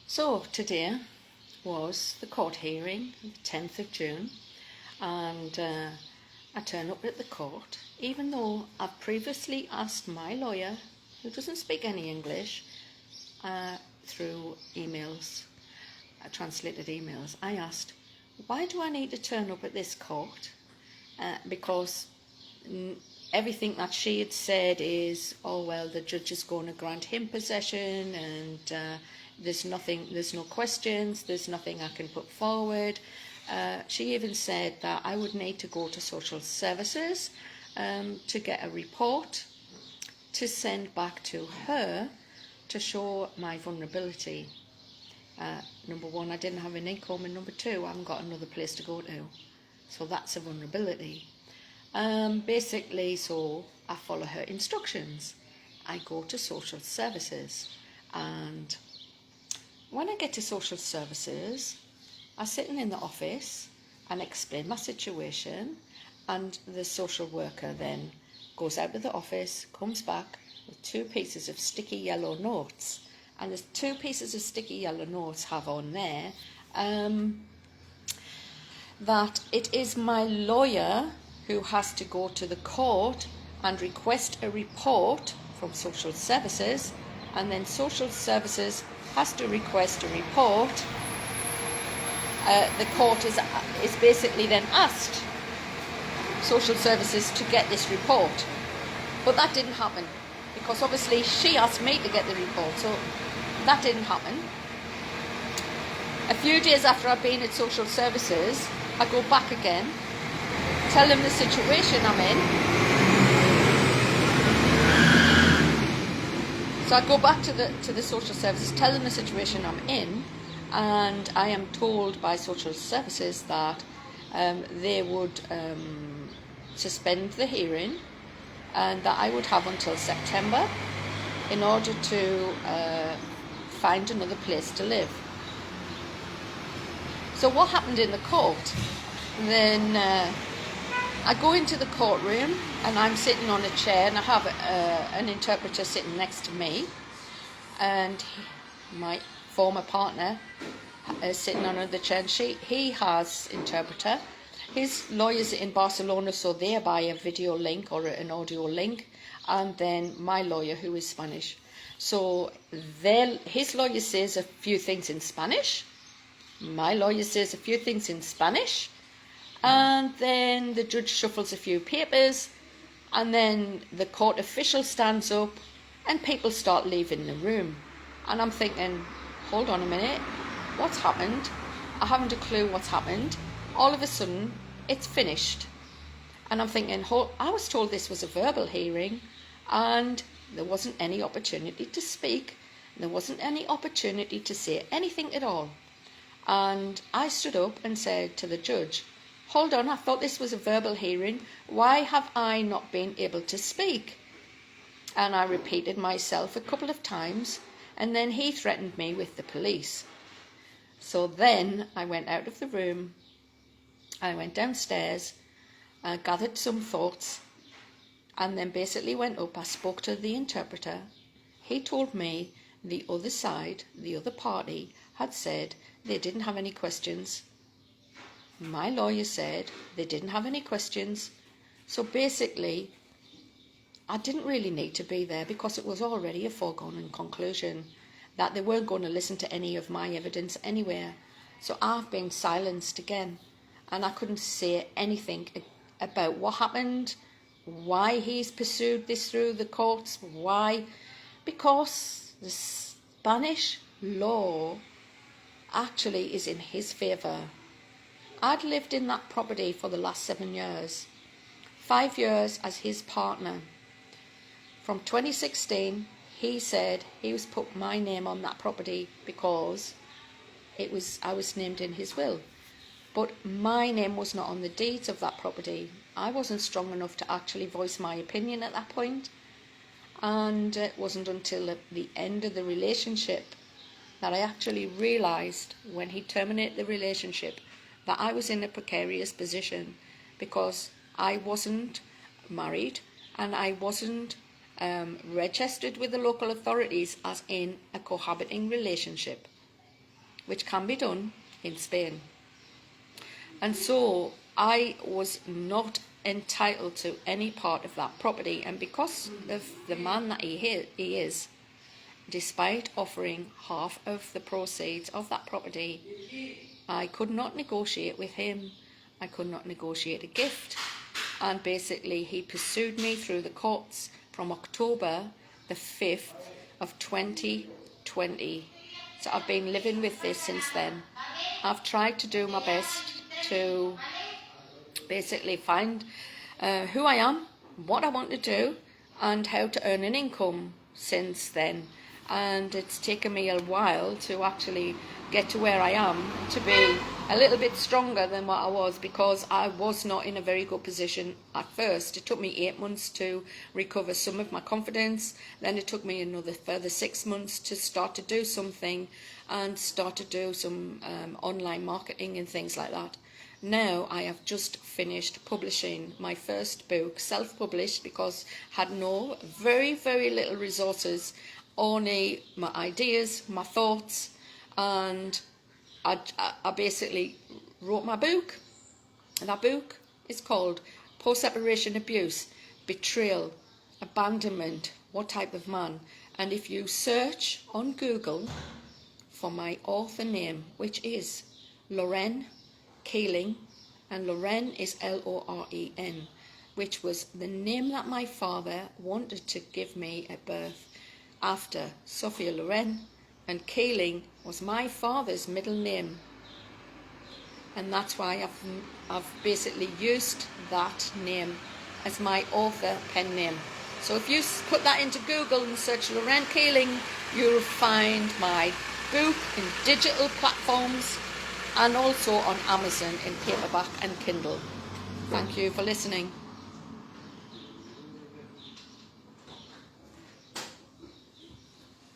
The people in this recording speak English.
So today was the court hearing, the 10th of June, and I turn up at the court, even though I've previously asked my lawyer, who doesn't speak any English, through emails, translated emails. I asked, why do I need to turn up at this court? Because everything that she had said is, oh well, the judge is going to grant him possession, and there's no questions, there's nothing I can put forward. She even said that I would need to go to social services to get a report to send back to her to show my vulnerability. Number one, I didn't have an income, and number two, I haven't got another place to go to. So that's a vulnerability. Basically, so I follow her instructions. I go to social services, and when I get to social services, I'm sitting in the office and explain my situation, and the social worker then goes out of the office, comes back with 2 pieces of sticky yellow notes, and the 2 pieces of sticky yellow notes have on there that it is my lawyer who has to go to the court and request a report from social services, and then social services has to request a report. The court is basically then asked social services to get this report, but that didn't happen because obviously she asked me to get the report, so that didn't happen. A few days after I've been at social services, I go back again, tell them the situation I'm in. So I go back to the social services, tell them the situation I'm in, and I am told by social services that they would suspend the hearing, and that I would have until September in order to find another place to live. So what happened in the court? Then I go into the courtroom, and I'm sitting on a chair, and I have an interpreter sitting next to me, and my former partner is sitting on the chair, and he has interpreter. His lawyer's in Barcelona, so they buy a video link or an audio link, and then my lawyer, who is Spanish. So his lawyer says a few things in Spanish, my lawyer says a few things in Spanish, and then the judge shuffles a few papers, and then the court official stands up, and people start leaving the room. And I'm thinking, hold on a minute, what's happened? I haven't a clue what's happened. All of a sudden, it's finished. And I'm thinking, I was told this was a verbal hearing, and there wasn't any opportunity to speak. There wasn't any opportunity to say anything at all. And I stood up and said to the judge, hold on, I thought this was a verbal hearing. Why have I not been able to speak? And I repeated myself a couple of times, and then he threatened me with the police. So then I went out of the room, I went downstairs, I gathered some thoughts, and then basically went up. I spoke to the interpreter. He told me the other side, the other party, had said they didn't have any questions. My lawyer said they didn't have any questions. So basically, I didn't really need to be there because it was already a foregone conclusion that they weren't going to listen to any of my evidence anywhere. So I've been silenced again, and I couldn't say anything about what happened, why he's pursued this through the courts, why. Because the Spanish law actually is in his favour. I'd lived in that property for the last 7 years, 5 years as his partner. From 2016, he said he was put my name on that property because I was named in his will. But my name was not on the deeds of that property. I wasn't strong enough to actually voice my opinion at that point. And it wasn't until the end of the relationship that I actually realised, when he terminated the relationship, that I was in a precarious position because I wasn't married and I wasn't registered with the local authorities as in a cohabiting relationship. which can be done in Spain. And so I was not entitled to any part of that property, and because of the man that he is, despite offering half of the proceeds of that property, I could not negotiate with him. I could not negotiate a gift, and basically he pursued me through the courts from October the 5th of 2020. So I've been living with this since then. I've tried to do my best to basically find who I am, what I want to do, and how to earn an income since then. And it's taken me a while to actually get to where I am, to be a little bit stronger than what I was, because I was not in a very good position at first. It took me 8 months to recover some of my confidence. Then it took me another further 6 months to start to do something and start to do some online marketing and things like that. Now I have just finished publishing my first book, self-published, because I had very little resources, only my ideas, my thoughts, and I basically wrote my book. And that book is called Post-Separation Abuse, Betrayal, Abandonment, What Type of Man? And if you search on Google for my author name, which is Loren Keeling, and Loren is Loren, which was the name that my father wanted to give me at birth, after Sophia Loren, and Keeling was my father's middle name, and that's why I've basically used that name as my author pen name. So if you put that into Google and search Loren Keeling, you'll find my book in digital platforms and also on Amazon in paperback and Kindle. Thank you for listening.